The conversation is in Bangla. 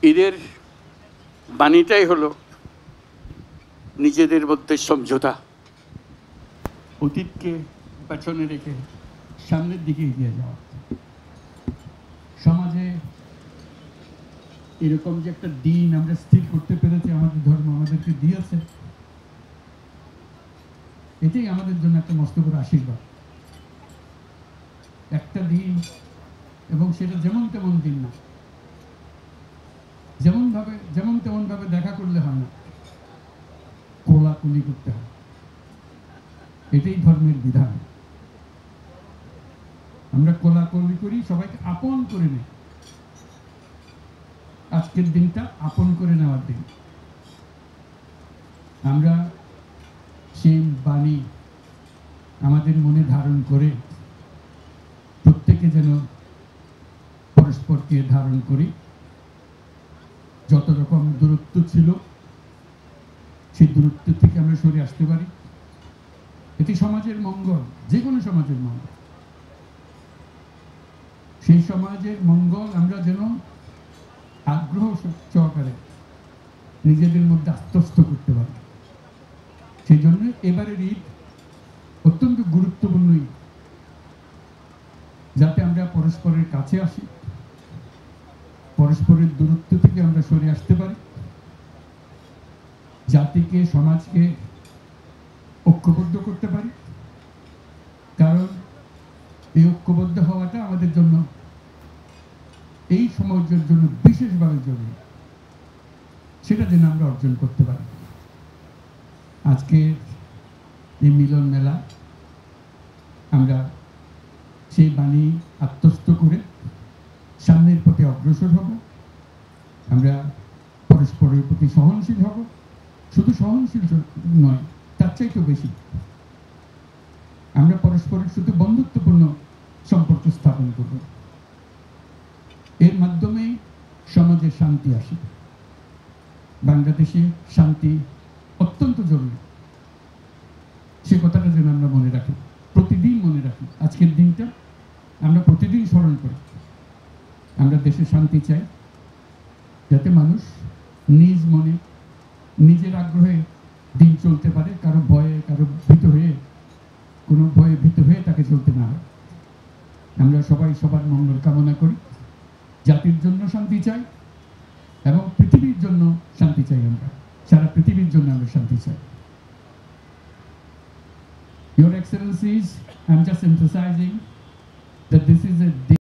ঈদের বাণীটাই হলো নিজেদের মধ্যে সমঝোতা, অতীতকে পেছনে রেখে সামনের দিকে এগিয়ে যাওয়া। সমাজে এরকম যে একটা দিন আমরা স্থির করতে পেরেছি, আমাদের ধর্ম আমাদেরকে দিয়েছে, এটাই আমাদের জন্য একটা মস্ত বড় আশীর্বাদ। একটা দিন, এবং সেটা যেমন তেমন দিন না, যেমন তেমন ভাবে দেখা করলে হয় না, কোলাকুলি করতে হয়। এটাই ধর্মের বিধান। আমরা কোলাকুলি করি, সবাইকে আপন করে নেই। আজকের দিনটা আপন করে নেওয়ার দিন। আমরা সেই বাণী আমাদের মনে ধারণ করে প্রত্যেকে যেন পরস্পরকে ধারণ করি। যত রকম দূরত্ব ছিল সেই দূরত্ব থেকে আমরা সরে আসতে পারি। এটি সমাজের মঙ্গল, যে কোনো সমাজের মঙ্গল। সেই সমাজের মঙ্গল আমরা যেন আগ্রহ সহকারে নিজেদের মধ্যে আত্মস্থ করতে পারি। সেই জন্য এবারের ঈদ অত্যন্ত গুরুত্বপূর্ণ ঈদ, যাতে আমরা পরস্পরের কাছে আসি, পরস্পরের দূরত্ব থেকে আমরা সরে আসতে পারি, জাতিকে সমাজকে ঐক্যবদ্ধ করতে পারি। কারণ এই ঐক্যবদ্ধ হওয়াটা আমাদের জন্য, এই সমাজের জন্য বিশেষভাবে জরুরি। সেটা যেন আমরা অর্জন করতে পারি। আজকে এই মিলন মেলা আমরা সেই বাণী আত্মস্থ করে সামনের পথে অগ্রসর হব। আমরা পরস্পরের প্রতি সহনশীল হব। শুধু সহনশীল নয়, তার চাইতেও বেশি আমরা পরস্পরের সাথে বন্ধুত্বপূর্ণ সম্পর্ক স্থাপন করব। এর মাধ্যমে সমাজে শান্তি আসে। বাংলাদেশে শান্তি অত্যন্ত জরুরি। সে কথাটা যেন আমরা মনে রাখি, প্রতিদিন মনে রাখি। আজকের দিনটা আমরা প্রতিদিন স্মরণ করি। আমরা দেশে শান্তি চাই, যাতে মানুষ নিজ মনে নিজের আগ্রহে দিন চলতে পারে, কারো ভয়ে, কারো ভীত হয়ে, কোনো ভয়ে ভীত হয়ে তাকে চলতে না হয়। আমরা সবাই সবার মঙ্গল কামনা করি। জাতির জন্য শান্তি চাই এবং পৃথিবীর জন্য শান্তি চাই। আমরা সারা পৃথিবীর জন্য আমরা শান্তি চাই। Your Excellencies, I'm just emphasizing that this is a